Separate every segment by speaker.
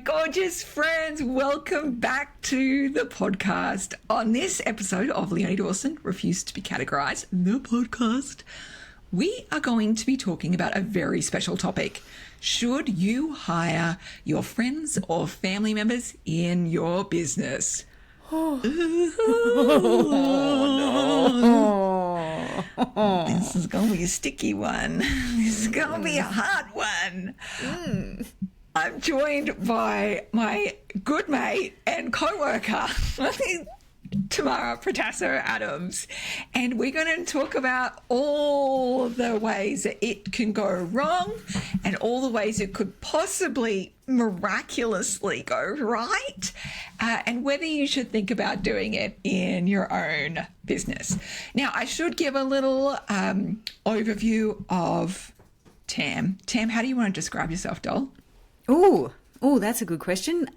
Speaker 1: Gorgeous friends, welcome back to the podcast. On this episode of Leonie Dawson Refused to be Categorized, the podcast, we are going to be talking about a very special topic. Should you hire your friends or family members in your business? Oh, no. This is going to be a sticky one. This is going to be a hard one. I'm joined by my good mate and co-worker, Tamara Protassow Adams, and we're going to talk about all the ways that it can go wrong and all the ways it could possibly miraculously go right, and whether you should think about doing it in your own business. Now, I should give a little overview of Tam. Tam, how do you want to describe yourself, doll?
Speaker 2: Oh, that's a good question.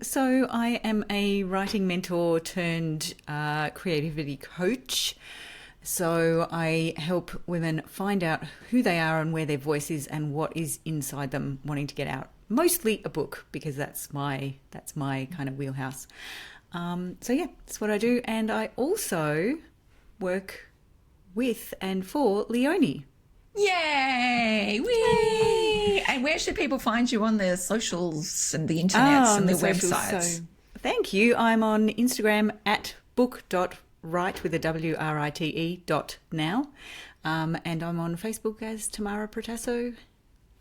Speaker 2: So I am a writing mentor turned creativity coach. So I help women find out who they are and where their voice is and what is inside them wanting to get out. Mostly a book, because that's my kind of wheelhouse. So yeah, that's what I do. And I also work with and for Leonie.
Speaker 1: Yay! Whee! And where should people find you on the socials and the internets and the websites?
Speaker 2: So, thank you. I'm on Instagram at book.write with a WRITE.now. And I'm on Facebook as Tamara Protassow.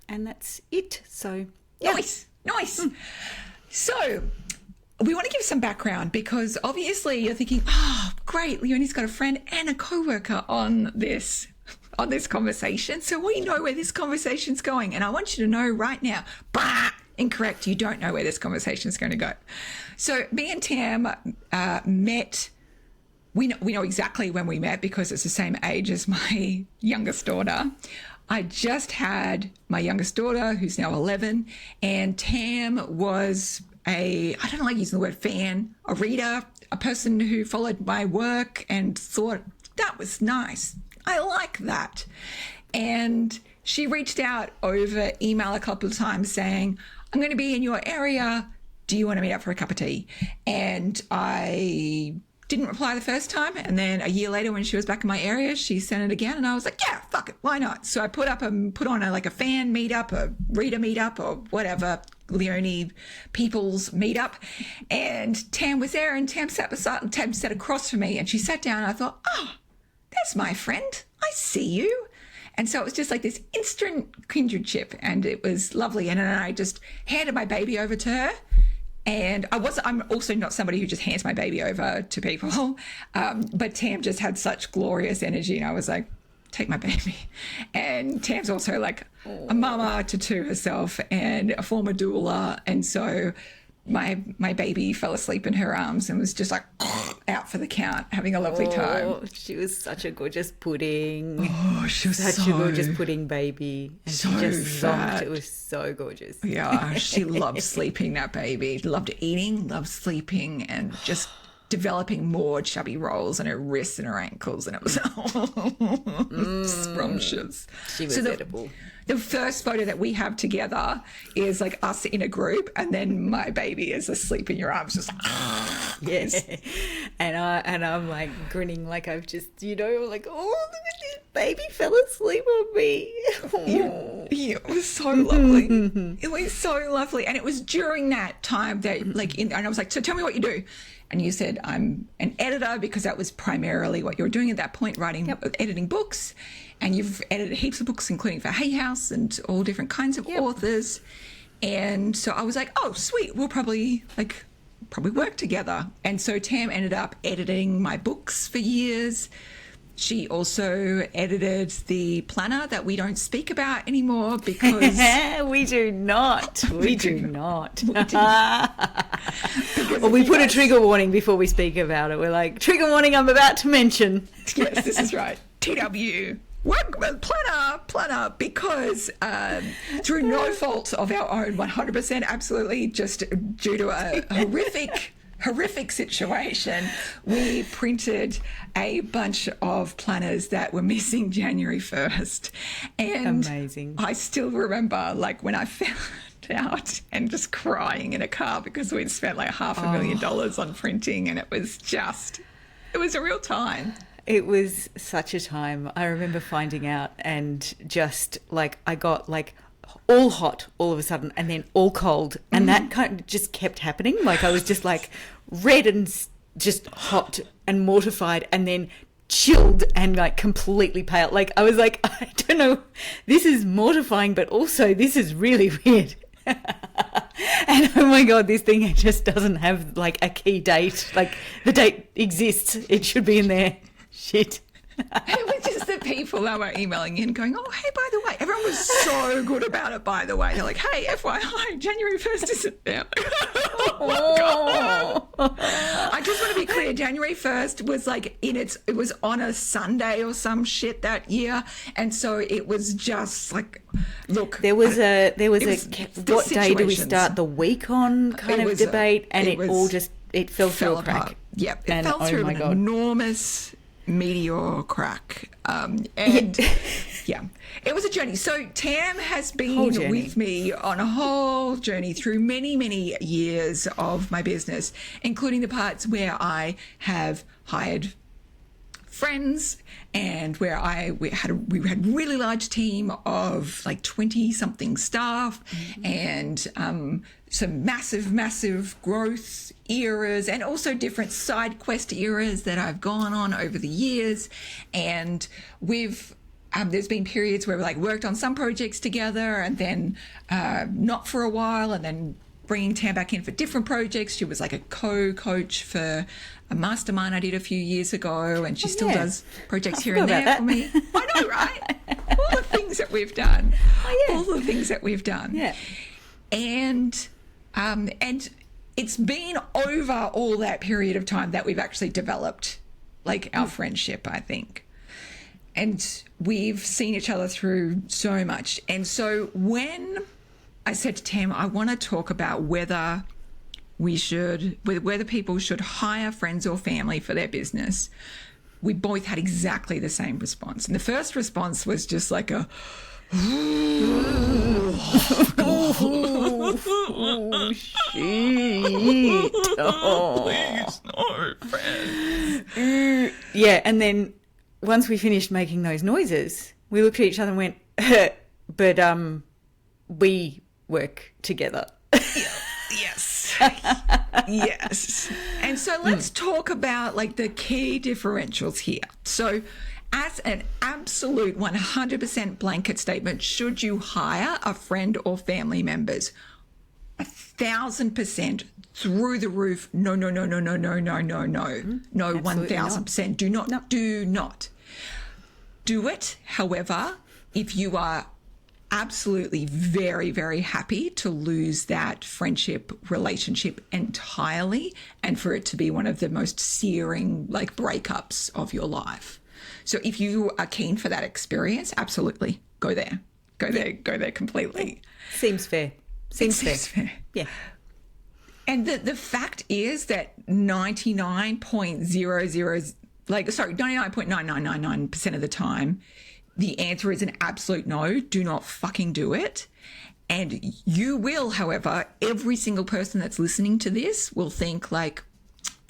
Speaker 2: And that's it. So, yeah.
Speaker 1: Nice. So, we want to give some background because obviously you're thinking, oh, great, Leonie's got a friend and a co-worker on this conversation, so we know where this conversation's going, and I want you to know right now, incorrect, you don't know where this conversation is going to go. So me and Tam met. We know exactly when we met because it's the same age as my youngest daughter. I just had my youngest daughter, who's now 11, and Tam was I don't like using the word fan, a reader, a person who followed my work and thought that was nice. I like that. And she reached out over email a couple of times saying, I'm going to be in your area. Do you want to meet up for a cup of tea? And I didn't reply the first time. And then a year later, when she was back in my area, she sent it again. And I was like, yeah, fuck it. Why not? So I put on a fan meetup, a reader meetup, or whatever, Leonie people's meetup. And Tam was there, and Tam sat across from me, and she sat down, and I thought, oh, that's my friend. I see you. And so it was just like this instant kindredship, and it was lovely. And then I just handed my baby over to her. And I'm also not somebody who just hands my baby over to people. But Tam just had such glorious energy. And I was like, take my baby. And Tam's also like a mama to two herself and a former doula. And so my baby fell asleep in her arms and was just like out for the count, having a lovely time.
Speaker 2: She was such a gorgeous pudding.
Speaker 1: Oh, she was
Speaker 2: such a gorgeous pudding baby. And
Speaker 1: so
Speaker 2: she just
Speaker 1: fat.
Speaker 2: zonked. It was so gorgeous.
Speaker 1: Yeah, she loved sleeping, that baby. Loved eating, loved sleeping, and just developing more chubby rolls in her wrists and her ankles, and it was scrumptious.
Speaker 2: She was edible.
Speaker 1: The first photo that we have together is like us in a group, and then my baby is asleep in your arms, just
Speaker 2: yes. And I'm like grinning, like I've just, like, oh, look at this baby fell asleep on me.
Speaker 1: Yeah, it was so lovely. It was so lovely, and it was during that time that and I was like, so tell me what you do. And you said, I'm an editor, because that was primarily what you were doing at that point, editing books. And you've edited heaps of books, including for Hay House and all different kinds of authors. And so I was like, oh, sweet, we'll probably work together. And so Tam ended up editing my books for years. She also edited the planner that we don't speak about anymore because...
Speaker 2: we do not. We do not.
Speaker 1: Or
Speaker 2: we put a trigger warning before we speak about it. We're like, trigger warning, I'm about to mention.
Speaker 1: Yes, this is right. TW. Planner, because through no fault of our own, 100%, absolutely, just due to a horrific situation, we printed a bunch of planners that were missing January 1st. And
Speaker 2: amazing.
Speaker 1: I still remember, like, when I out and just crying in a car because we'd spent like $500,000 on printing, and it was a real time.
Speaker 2: It was such a time. I remember finding out and just like I got like all hot all of a sudden and then all cold, and that kind of just kept happening. Like I was just like red and just hot and mortified, and then chilled and like completely pale. Like I was like, I don't know, this is mortifying, but also this is really weird. And oh my God, this thing just doesn't have like a key date. Like the date exists, it should be in there. Shit.
Speaker 1: It was just the people that were emailing in going, oh, hey, by the way, everyone was so good about it, by the way. They're like, hey, FYI, January 1st isn't there. Oh, my God. I just want to be clear. January 1st was like it was on a Sunday or some shit that year. And so it was just like, look.
Speaker 2: There was a what day do we start the week on kind of debate, and it fell through a crack.
Speaker 1: Yep. It fell through an enormous meteor crack. Yeah, it was a journey. So Tam has been with me on a whole journey through many, many years of my business, including the parts where I have hired friends and where we had a really large team of like 20 something staff, and some massive growth eras, and also different side quest eras that I've gone on over the years. And there's been periods where we like worked on some projects together and then not for a while, and then bringing Tam back in for different projects. She was like a co-coach for a mastermind I did a few years ago, and she still does projects here and there for me. I know, right? All the things that we've done. All the things that we've done.
Speaker 2: Yeah.
Speaker 1: And it's been over all that period of time that we've actually developed like our friendship, I think. And we've seen each other through so much. And so when I said to Tam, I want to talk about whether people should hire friends or family for their business, we both had exactly the same response. And the first response was just like a,
Speaker 2: oh, shit.
Speaker 1: Oh, please, no, friends.
Speaker 2: Yeah, and then once we finished making those noises, we looked at each other and went, but we work together.
Speaker 1: Yes. Yes. And so let's talk about like the key differentials here. So as an absolute 100% blanket statement, should you hire a friend or family members? 1,000% through the roof. No, 1,000%. Do not. Do it. However, if you are absolutely very, very happy to lose that friendship relationship entirely and for it to be one of the most searing like breakups of your life. So if you are keen for that experience, absolutely go there. Go there completely.
Speaker 2: Seems fair. Seems fair. Yeah.
Speaker 1: And the fact is that 99.999% of the time, the answer is an absolute no. Do not fucking do it. And you will, however, every single person that's listening to this will think like,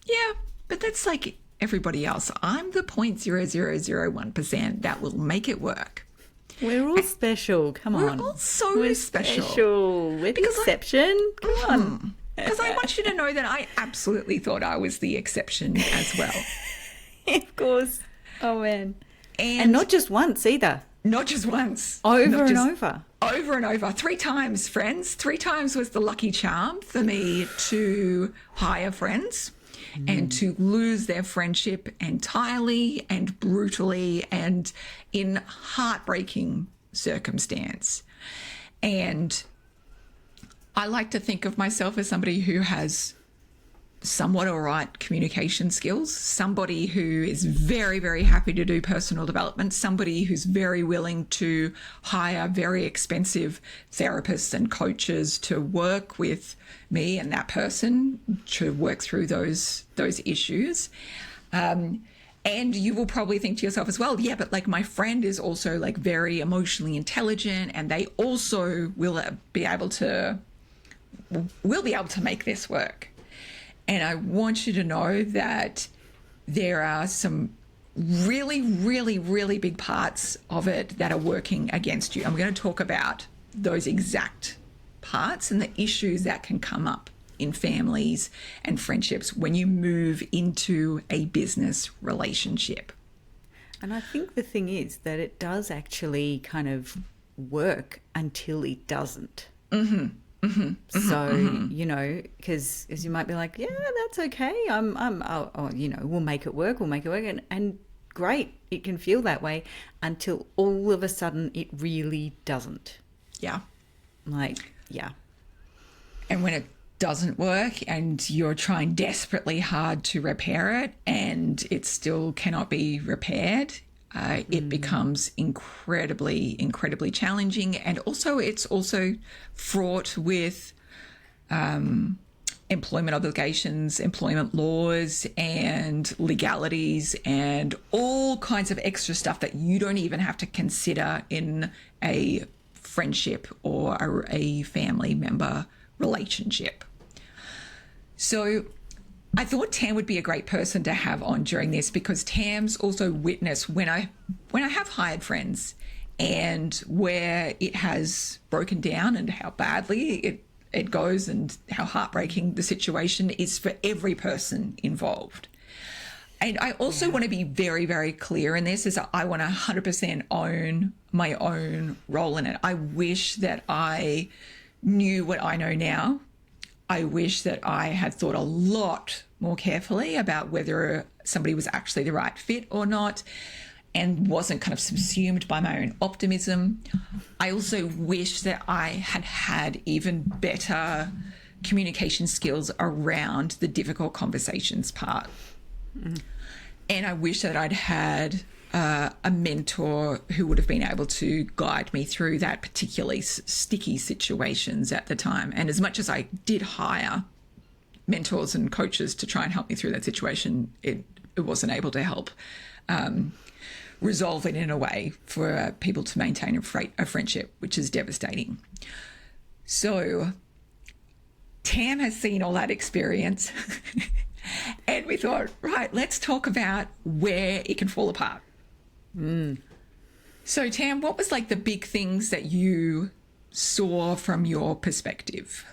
Speaker 1: yeah, but that's like everybody else. I'm the 0.0001% that will make it work.
Speaker 2: We're all special. Come on.
Speaker 1: We're all so
Speaker 2: special. We're the exception. Come on.
Speaker 1: Because I want you to know that I absolutely thought I was the exception as well.
Speaker 2: Of course. Oh, man. And not just once either.
Speaker 1: Not just once.
Speaker 2: Over and over.
Speaker 1: Over and over. 3 times, friends. 3 times was the lucky charm for me to hire friends and to lose their friendship entirely and brutally and in heartbreaking circumstance. And I like to think of myself as somebody who has somewhat all right communication skills, somebody who is very, very happy to do personal development, somebody who's very willing to hire very expensive therapists and coaches to work with me and that person to work through those issues. And you will probably think to yourself as well, yeah, but like my friend is also like very emotionally intelligent and they also will be able to make this work. And I want you to know that there are some really, really, really big parts of it that are working against you. I'm going to talk about those exact parts and the issues that can come up in families and friendships when you move into a business relationship.
Speaker 2: And I think the thing is that it does actually kind of work until it doesn't. So, you know, because as you might be like, yeah, that's okay. We'll make it work. And great, it can feel that way until all of a sudden it really doesn't.
Speaker 1: Yeah.
Speaker 2: Yeah.
Speaker 1: And when it doesn't work and you're trying desperately hard to repair it and it still cannot be repaired, it becomes incredibly, incredibly challenging. And also it's also fraught with employment obligations, employment laws and legalities and all kinds of extra stuff that you don't even have to consider in a friendship or a family member relationship. So I thought Tam would be a great person to have on during this because Tam's also witnessed when I have hired friends and where it has broken down and how badly it goes and how heartbreaking the situation is for every person involved. And I also want to be very, very clear in this is that I want to 100% own my own role in it. I wish that I knew what I know now. I wish that I had thought a lot more carefully about whether somebody was actually the right fit or not and wasn't kind of subsumed by my own optimism. I also wish that I had had even better communication skills around the difficult conversations part. And I wish that I'd had a mentor who would have been able to guide me through that particularly sticky situations at the time. And as much as I did hire mentors and coaches to try and help me through that situation, it wasn't able to help resolve it in a way for people to maintain a friendship, which is devastating. So Tam has seen all that experience and we thought, right, let's talk about where it can fall apart. So Tam, what was like the big things that you saw from your perspective?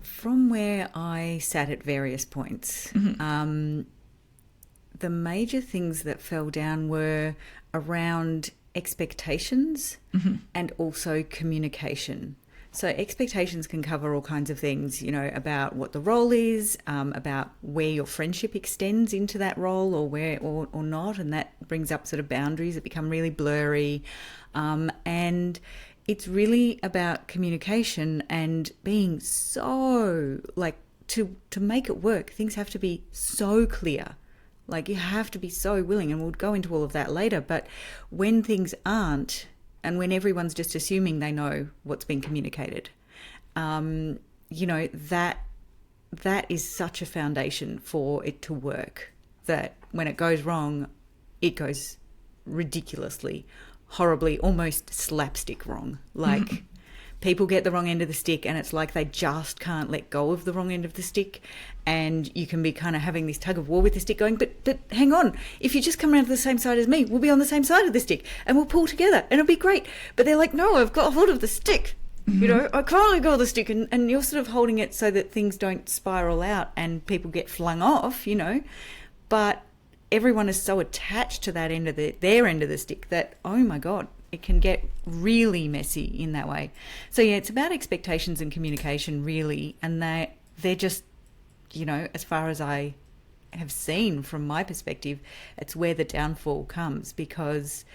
Speaker 2: From where I sat at various points, the major things that fell down were around expectations and also communication. So expectations can cover all kinds of things, you know, about what the role is, about where your friendship extends into that role or where or not. And that brings up sort of boundaries that become really blurry. And it's really about communication and being so like to make it work. Things have to be so clear. Like you have to be so willing, and we'll go into all of that later. But when things aren't, and when everyone's just assuming they know what's been communicated, you know, that is such a foundation for it to work, that when it goes wrong, it goes ridiculously, horribly, almost slapstick wrong. Like people get the wrong end of the stick and it's like they just can't let go of the wrong end of the stick. And you can be kind of having this tug of war with the stick going, but hang on, if you just come around to the same side as me, we'll be on the same side of the stick and we'll pull together and it'll be great. But they're like, no, I've got a hold of the stick. You know, I can't let go of the stick. And you're sort of holding it so that things don't spiral out and people get flung off, you know. But everyone is so attached to that end of their end of the stick that, oh my God, it can get really messy in that way. So yeah, it's about expectations and communication really. And they're just, you know, as far as I have seen from my perspective, it's where the downfall comes, because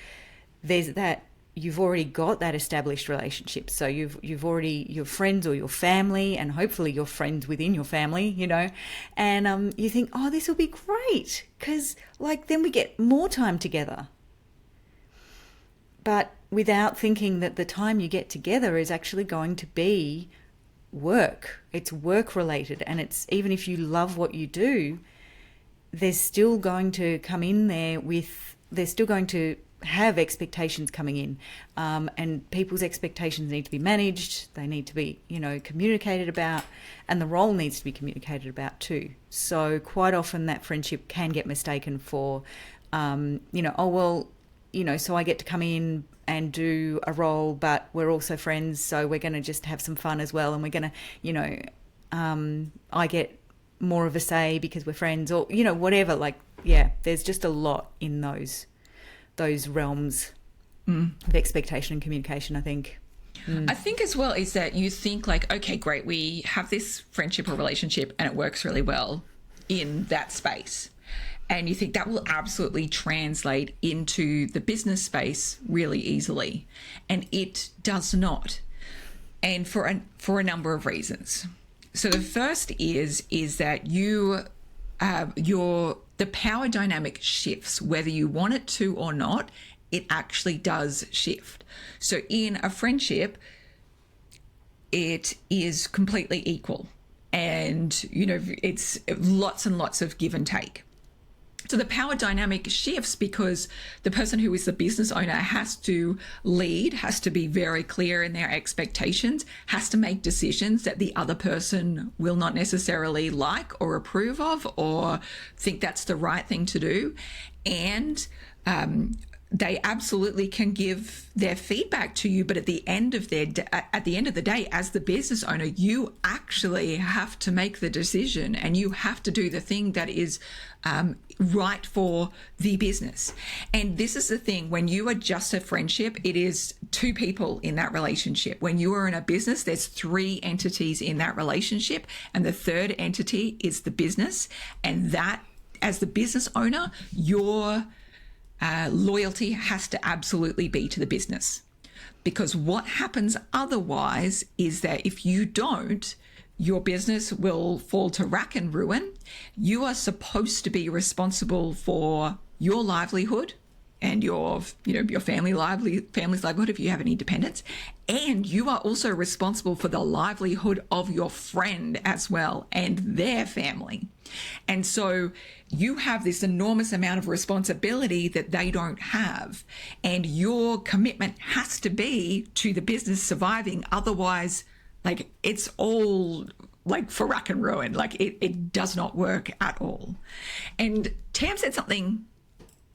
Speaker 2: there's that, you've already got that established relationship. So you've already, your friends or your family, and hopefully your friends within your family, you know, and you think, oh, this will be great because like then we get more time together. But without thinking that the time you get together is actually going to be work. It's work related, and it's, even if you love what you do, there's still going to come in there with, there's still going to have expectations coming in, and people's expectations need to be managed. They need to be, communicated about, and the role needs to be communicated about too. So quite often that friendship can get mistaken for, so I get to come in and do a role, but we're also friends, so we're going to just have some fun as well, and we're going to, I get more of a say because we're friends, or whatever. Like, yeah, there's just a lot in those realms of expectation and communication, I think.
Speaker 1: I think as well is that you think like, okay, great, we have this friendship or relationship and it works really well in that space. And you think that will absolutely translate into the business space really easily. And it does not. And for a number of reasons. So the first is that the power dynamic shifts, whether you want it to or not. It actually does shift. So in a friendship, it is completely equal, and it's lots and lots of give and take. So the power dynamic shifts because the person who is the business owner has to lead, has to be very clear in their expectations, has to make decisions that the other person will not necessarily like or approve of or think that's the right thing to do. And they absolutely can give their feedback to you, but at the end of the day, as the business owner, you actually have to make the decision, and you have to do the thing that is right for the business. And this is the thing: when you are just a friendship, it is two people in that relationship. When you are in a business, there's three entities in that relationship, and the third entity is the business. And that, as the business owner, your loyalty has to absolutely be to the business, because what happens otherwise is that if you don't, your business will fall to rack and ruin. You are supposed to be responsible for your livelihood and your family's livelihood if you have any dependents, and you are also responsible for the livelihood of your friend as well and their family. And so you have this enormous amount of responsibility that they don't have, and your commitment has to be to the business surviving. Otherwise, like, it's all like for rack and ruin. Like, it does not work at all. And Tam said something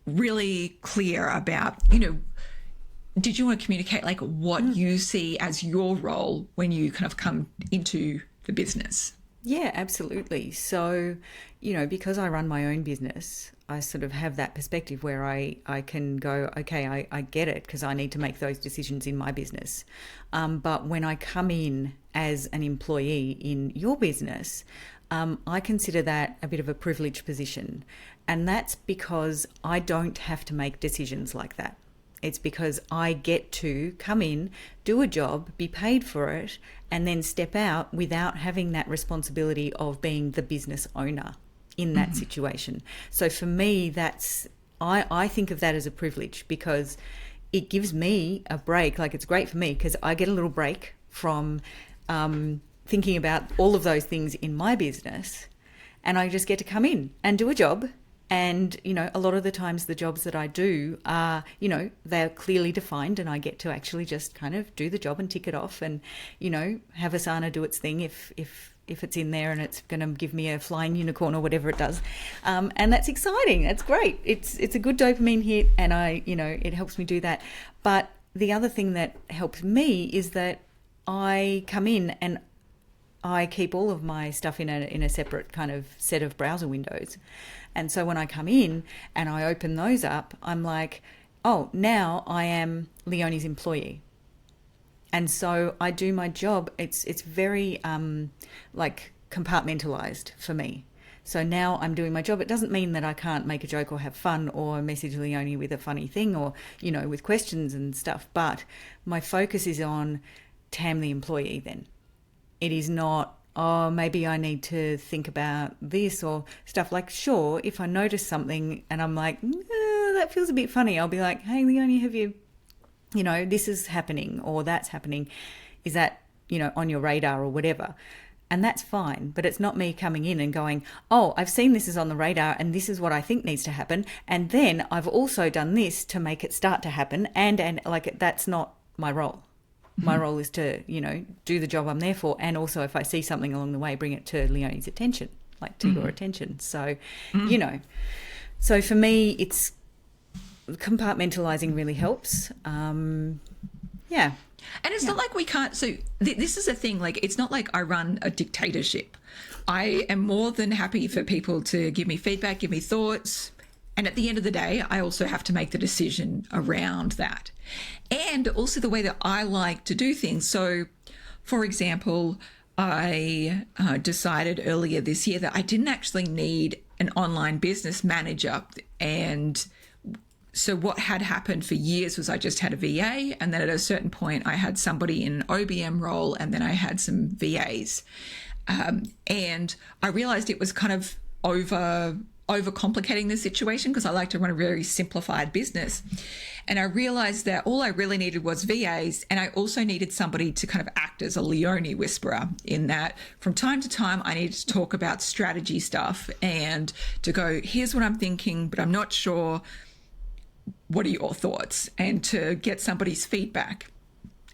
Speaker 1: really clear about, did you want to communicate like what you see as your role when you kind of come into the business?
Speaker 2: Yeah, absolutely. So, because I run my own business, I sort of have that perspective where I can go, okay, I get it, because I need to make those decisions in my business. But when I come in as an employee in your business, I consider that a bit of a privileged position. And that's because I don't have to make decisions like that. It's because I get to come in, do a job, be paid for it, and then step out without having that responsibility of being the business owner in that situation. So for me, I think of that as a privilege, because it gives me a break. Like, it's great for me because I get a little break from thinking about all of those things in my business, and I just get to come in and do a job. And, a lot of the times the jobs that I do are, they're clearly defined, and I get to actually just kind of do the job and tick it off and, have Asana do its thing if it's in there and it's going to give me a flying unicorn or whatever it does. And that's exciting. That's great. It's a good dopamine hit, and it helps me do that. But the other thing that helps me is that I come in and I keep all of my stuff in a separate kind of set of browser windows. And so when I come in and I open those up, I'm like, oh, now I am Leonie's employee. And so I do my job. It's very compartmentalized for me. So now I'm doing my job. It doesn't mean that I can't make a joke or have fun or message Leonie with a funny thing or, with questions and stuff. But my focus is on Tam, the employee then. It is not, oh, maybe I need to think about this or stuff. Like, sure, if I notice something and I'm like, that feels a bit funny, I'll be like, hey, Leonie, have you, this is happening or that's happening. Is that, on your radar or whatever? And that's fine, but it's not me coming in and going, oh, I've seen this is on the radar and this is what I think needs to happen. And then I've also done this to make it start to happen. And like, that's not my role. My role is to, do the job I'm there for. And also if I see something along the way, bring it to Leonie's attention, like to your attention. So, so for me, it's compartmentalizing really helps. Yeah.
Speaker 1: And it's not like we can't. So this is a thing, like, it's not like I run a dictatorship. I am more than happy for people to give me feedback, give me thoughts. And at the end of the day, I also have to make the decision around that. And also the way that I like to do things. So, for example, I decided earlier this year that I didn't actually need an online business manager. And so what had happened for years was I just had a VA, and then at a certain point I had somebody in an OBM role, and then I had some VAs. And I realized it was kind of overcomplicating the situation, because I like to run a very simplified business. And I realized that all I really needed was VAs, and I also needed somebody to kind of act as a Leonie whisperer, in that from time to time I needed to talk about strategy stuff and to go, here's what I'm thinking, but I'm not sure. What are your thoughts? And to get somebody's feedback.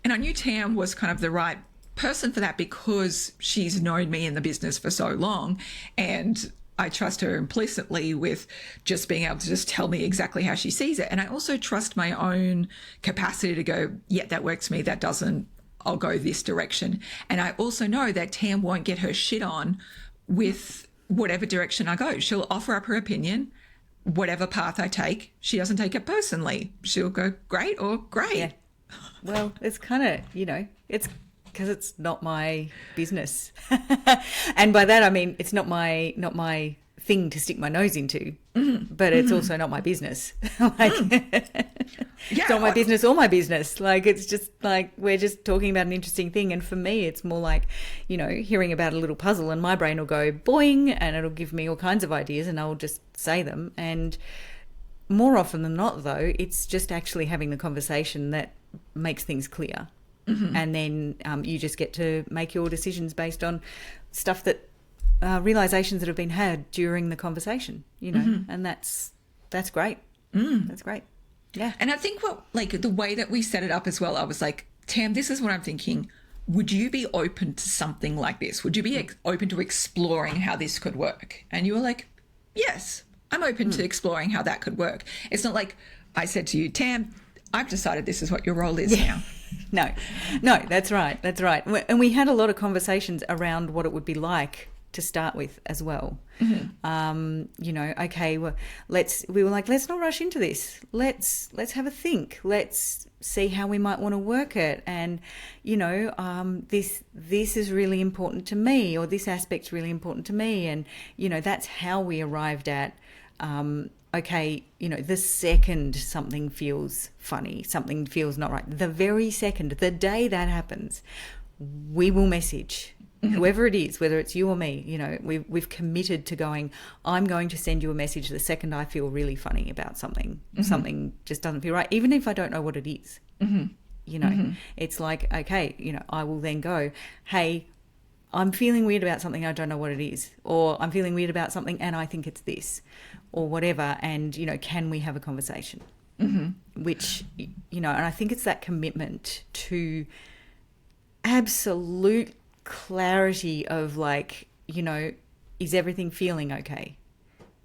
Speaker 1: And I knew Tam was kind of the right person for that, because she's known me in the business for so long, and I trust her implicitly with just being able to just tell me exactly how she sees it. And I also trust my own capacity to go, yeah, that works for me, that doesn't, I'll go this direction. And I also know that Tam won't get her shit on with whatever direction I go. She'll offer up her opinion. Whatever path I take, she doesn't take it personally. She'll go, great or great.
Speaker 2: Yeah. Well, it's kind of, it's because it's not my business. And by that, I mean, it's not my thing to stick my nose into, but it's also not my business. It's not my business or my business. Like, it's just like, we're just talking about an interesting thing. And for me, it's more like, hearing about a little puzzle, and my brain will go boing, and it'll give me all kinds of ideas, and I'll just say them. And more often than not, though, it's just actually having the conversation that makes things clear. And then you just get to make your decisions based on stuff that realizations that have been had during the conversation, and that's great. That's great. Yeah.
Speaker 1: And I think the way that we set it up as well, I was like, Tam, this is what I'm thinking. Would you be open to something like this? Would you be open to exploring how this could work? And you were like, yes, I'm open to exploring how that could work. It's not like I said to you, Tam, I've decided this is what your role is now.
Speaker 2: No, that's right. That's right. And we had a lot of conversations around what it would be like to start with as well. Okay, well, let's not rush into this. Let's have a think. Let's see how we might want to work it. And, this is really important to me, or this aspect's really important to me. And, that's how we arrived at, the second something feels funny, something feels not right, the very second, the day that happens, we will message whoever it is, whether it's you or me. We've committed to going, I'm going to send you a message the second I feel really funny about something. Something just doesn't feel right, even if I don't know what it is. It's like, okay, I will then go, hey, I'm feeling weird about something, I don't know what it is, or I'm feeling weird about something and I think it's this, or whatever, and can we have a conversation? Which, and I think it's that commitment to absolute clarity of is everything feeling okay?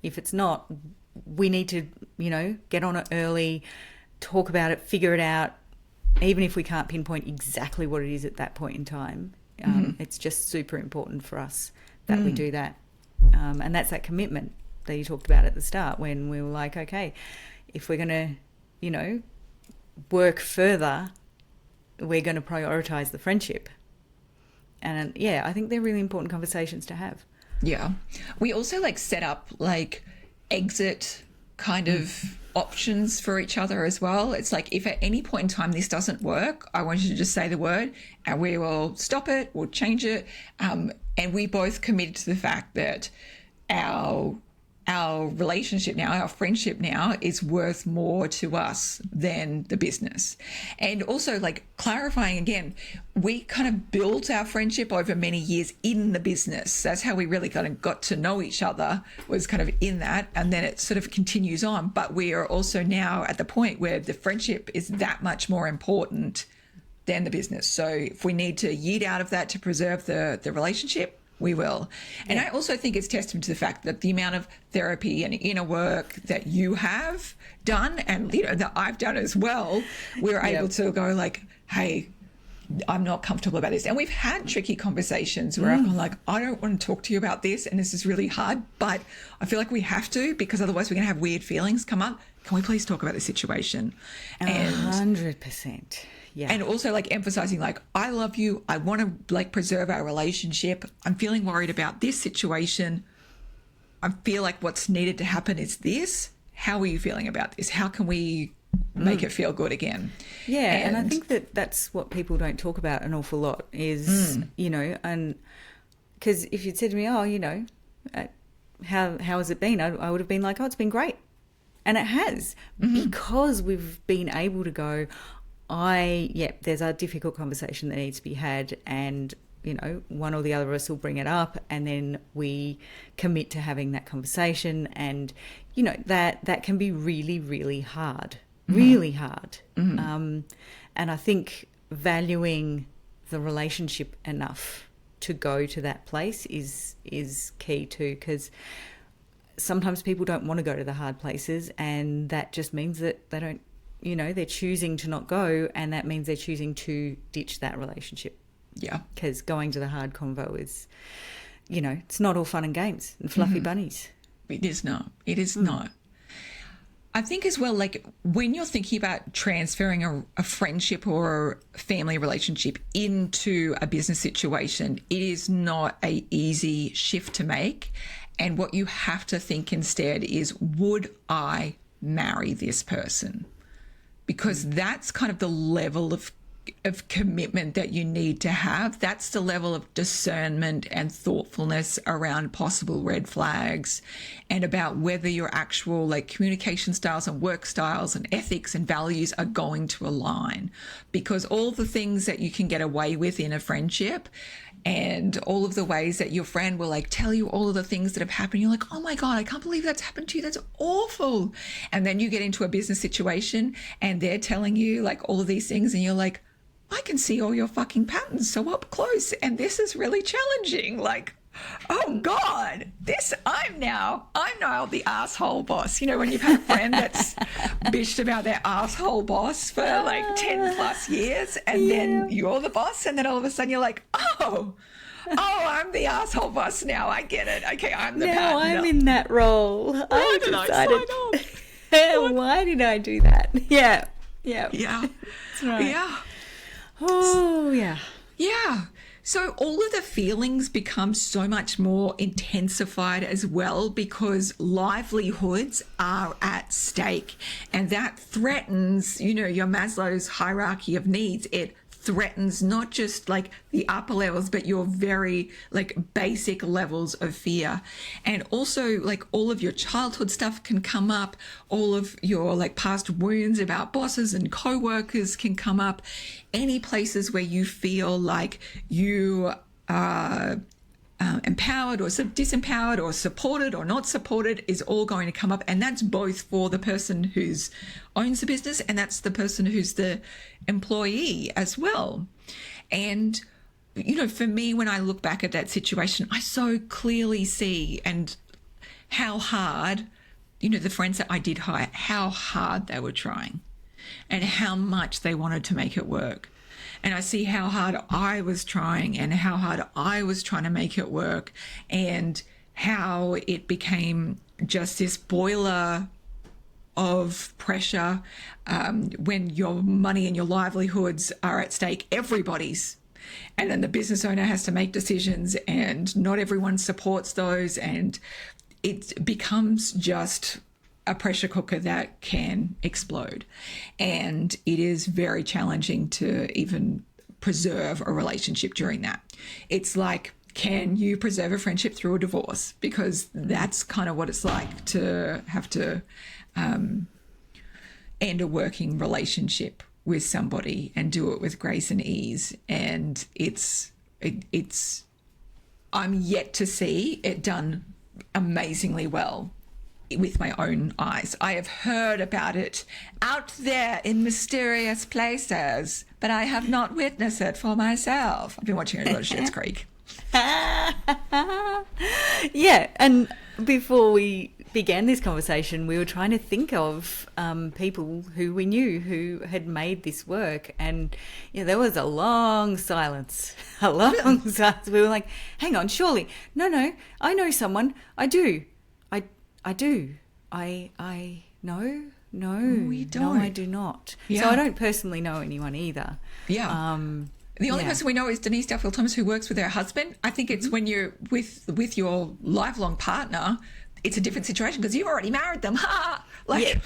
Speaker 2: If it's not, we need to get on it early, talk about it, figure it out, even if we can't pinpoint exactly what it is at that point in time. It's just super important for us that we do that, and that's that commitment that you talked about at the start, when we were like, okay, if we're going to work further, we're going to prioritize the friendship. And I think they're really important conversations to have.
Speaker 1: Yeah. We also set up exit kind of options for each other as well. It's like, if at any point in time this doesn't work, I want you to just say the word and we will stop it, we'll change it. And we both committed to the fact that our our relationship now, our friendship now is worth more to us than the business. And also like clarifying again, we kind of built our friendship over many years in the business. That's how we really kind of got to know each other, was kind of in that. And then it sort of continues on. But we are also now at the point where the friendship is that much more important than the business. So if we need to yeet out of that to preserve the relationship, we will. And I also think it's testament to the fact that the amount of therapy and inner work that you have done, and that I've done as well, we're able to go like, hey, I'm not comfortable about this. And we've had tricky conversations where I've gone like, I don't want to talk to you about this, and this is really hard, but I feel like we have to, because otherwise we're going to have weird feelings come up. Can we please talk about the situation?
Speaker 2: 100%. Yeah.
Speaker 1: And also like emphasizing like, I love you. I want to like preserve our relationship. I'm feeling worried about this situation. I feel like what's needed to happen is this. How are you feeling about this? How can we make it feel good again?
Speaker 2: Yeah. And I think that that's what people don't talk about an awful lot is, and because if you'd said to me, how has it been? I would have been like, oh, it's been great. And it has, because we've been able to go, there's a difficult conversation that needs to be had, and one or the other of us will bring it up, and then we commit to having that conversation, and that can be really, really hard, really hard. And I think valuing the relationship enough to go to that place is key too, because sometimes people don't want to go to the hard places, and that just means that they don't. They're choosing to not go, and that means they're choosing to ditch that relationship.
Speaker 1: Yeah.
Speaker 2: Because going to the hard convo is, it's not all fun and games and fluffy bunnies.
Speaker 1: It is not. It is not. I think as well, like when you're thinking about transferring a friendship or a family relationship into a business situation, it is not an easy shift to make. And what you have to think instead is, would I marry this person? Because that's kind of the level of commitment that you need to have. That's the level of discernment and thoughtfulness around possible red flags, and about whether your actual like communication styles and work styles and ethics and values are going to align. Because all the things that you can get away with in a friendship, and all of the ways that your friend will like tell you all of the things that have happened, you're like, oh my God, I can't believe that's happened to you. That's awful. And then you get into a business situation and they're telling you like all of these things, and you're like, I can see all your fucking patterns so up close, and this is really challenging. Like, oh God, I'm now the asshole boss. When you've had a friend that's bitched about their asshole boss for like 10 plus years, and then you're the boss, and then all of a sudden you're like, oh, I'm the asshole boss now. I get it. Okay, I'm the
Speaker 2: now
Speaker 1: partner.
Speaker 2: I'm in that role.
Speaker 1: Why did I sign up?
Speaker 2: Why did I do that? Yeah.
Speaker 1: That's
Speaker 2: right.
Speaker 1: Yeah.
Speaker 2: Oh, yeah.
Speaker 1: Yeah. So all of the feelings become so much more intensified as well, because livelihoods are at stake, and that threatens, your Maslow's hierarchy of needs. It threatens not just like the upper levels, but your very like basic levels of fear. And also like all of your childhood stuff can come up. All of your like past wounds about bosses and co-workers can come up. Any places where you feel like you are empowered or disempowered or supported or not supported is all going to come up. And that's both for the person who's owns the business, and that's the person who's the employee as well. And, for me, when I look back at that situation, I so clearly see and how hard, the friends that I did hire, how hard they were trying and how much they wanted to make it work. And I see how hard I was trying and how hard I was trying to make it work, and how it became just this boiler of pressure when your money and your livelihoods are at stake, everybody's. And then the business owner has to make decisions, and not everyone supports those. And it becomes just a pressure cooker that can explode. And it is very challenging to even preserve a relationship during that. It's like can you preserve a friendship through a divorce? Because that's kind of what it's like to have to end a working relationship with somebody and do it with grace and ease. And it's I'm yet to see it done amazingly well with my own eyes. I have heard about it out there in mysterious places, but I have not witnessed it for myself. I've been watching a lot of Schitt's Creek.
Speaker 2: Yeah, and before we began this conversation, we were trying to think of people who we knew who had made this work, and there was a long silence. A long silence. We were like, hang on, surely. No, I know someone. I do. No,
Speaker 1: we don't.
Speaker 2: No, I do not.
Speaker 1: Yeah.
Speaker 2: So I don't personally know anyone either.
Speaker 1: Yeah. The only person we know is Denise Duffield Thomas, who works with her husband. I think it's when you're with your lifelong partner, it's a different situation because you've already married them. Ha!
Speaker 2: Yep.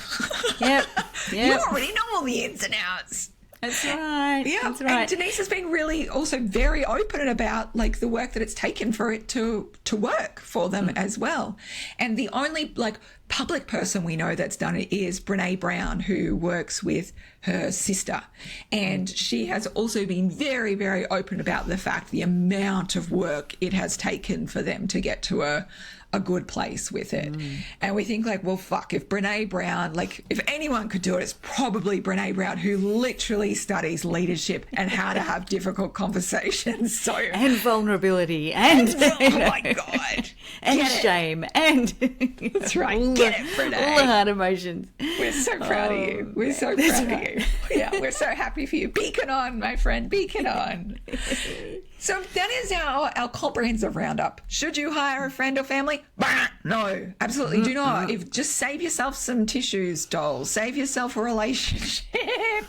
Speaker 1: You already know all the ins and outs.
Speaker 2: That's right.
Speaker 1: Yeah.
Speaker 2: That's right.
Speaker 1: And Denise has been really also very open about like the work that it's taken for it to work for them as well. And the only like public person we know that's done it is Brene Brown, who works with her sister. And she has also been very, very open about the fact, the amount of work it has taken for them to get to a good place with it. And we think like, well, fuck, if Brene Brown, like if anyone could do it, it's probably Brene Brown, who literally studies leadership and how to have difficult conversations. So
Speaker 2: and vulnerability and
Speaker 1: oh my God.
Speaker 2: and shame and
Speaker 1: that's right. Get it, Brene.
Speaker 2: All the hard emotions.
Speaker 1: We're so proud of you. We're so proud of you. Yeah, we're so happy for you. Beacon on, my friend. Beacon on. So that is our comprehensive roundup. Should you hire a friend or family? Bah, no, absolutely do not. Just save yourself some tissues, doll. Save yourself a relationship.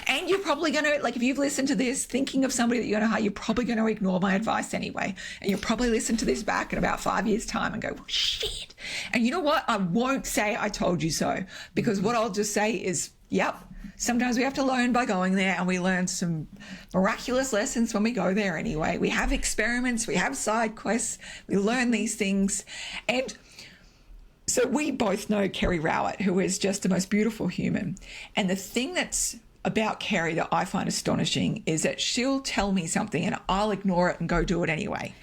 Speaker 1: And you're probably going to, like if you've listened to this thinking of somebody that you're going to hire, you're probably going to ignore my advice anyway. And you'll probably listen to this back in about 5 years' time and go, well, shit. And you know what? I won't say I told you so, because what I'll just say is, yep. Sometimes we have to learn by going there, and we learn some miraculous lessons when we go there anyway. We have experiments, we have side quests, we learn these things. And so we both know Kerry Rowett, who is just the most beautiful human. And the thing that's about Kerry that I find astonishing is that she'll tell me something and I'll ignore it and go do it anyway.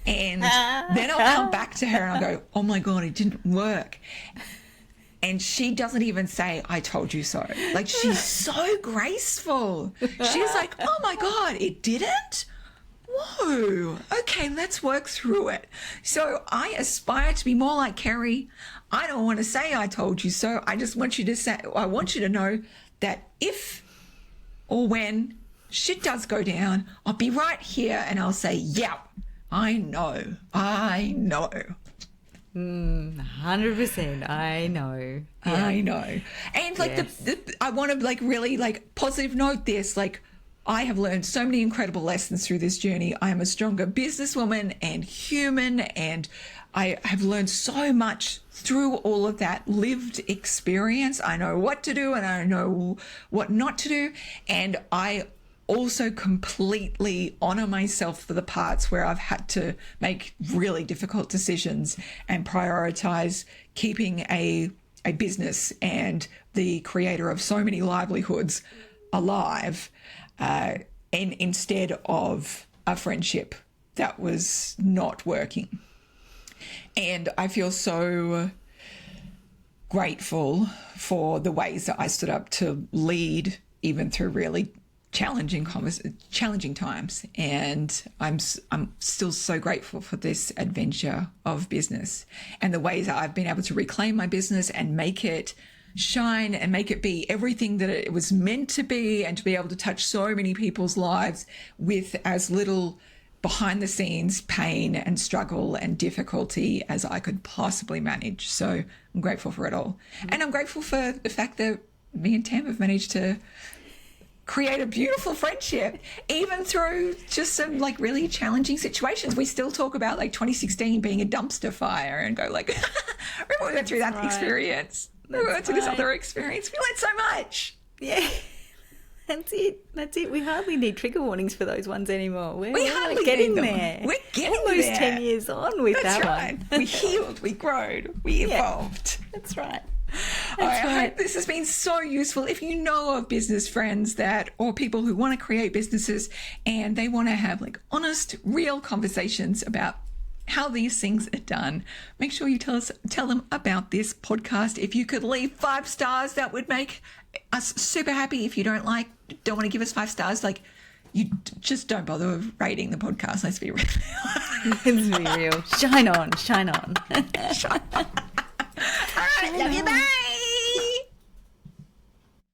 Speaker 1: And then I'll come back to her and I'll go, oh my God, it didn't work. And she doesn't even say, I told you so. Like, she's so graceful. She's like, oh my God, it didn't? Whoa. Okay, let's work through it. So I aspire to be more like Kerry. I don't want to say I told you so. I just want you to say, I want you to know that if or when shit does go down, I'll be right here and I'll say, yeah, I know.
Speaker 2: 100%. I know. Yeah.
Speaker 1: I know. And like
Speaker 2: Yes.
Speaker 1: I want to like really like positive note this, like I have learned so many incredible lessons through this journey. I am a stronger businesswoman and human, and I have learned so much through all of that lived experience. I know what to do and I know what not to do. And I also completely honor myself for the parts where I've had to make really difficult decisions and prioritize keeping a business and the creator of so many livelihoods alive, and instead of a friendship that was not working. And I feel so grateful for the ways that I stood up to lead even through really challenging times, and I'm still so grateful for this adventure of business and the ways that I've been able to reclaim my business and make it shine and make it be everything that it was meant to be, and to be able to touch so many people's lives with as little behind the scenes pain and struggle and difficulty as I could possibly manage. So I'm grateful for it all. And I'm grateful for the fact that me and Tam have managed to create a beautiful friendship, even through just some like really challenging situations. We still talk about like 2016 being a dumpster fire and go like, remember we went through that experience. We went through this other experience. We learned so much.
Speaker 2: Yeah. That's it. That's it. We hardly need trigger warnings for those ones anymore.
Speaker 1: We hardly
Speaker 2: getting
Speaker 1: need them.
Speaker 2: there.
Speaker 1: We're getting
Speaker 2: almost
Speaker 1: there.
Speaker 2: 10 years on with
Speaker 1: That's
Speaker 2: that
Speaker 1: right.
Speaker 2: one.
Speaker 1: We healed, we growed, we evolved.
Speaker 2: That's right.
Speaker 1: All right, I
Speaker 2: right.
Speaker 1: hope this has been so useful. If you know of business friends that, or people who want to create businesses and they want to have like honest, real conversations about how these things are done, make sure you tell them about this podcast. If you could leave 5 stars, that would make us super happy. If you don't want to give us 5 stars, like you just don't bother rating the podcast. Let's be real.
Speaker 2: Let's be real. Shine on.
Speaker 1: All right, love you, bye.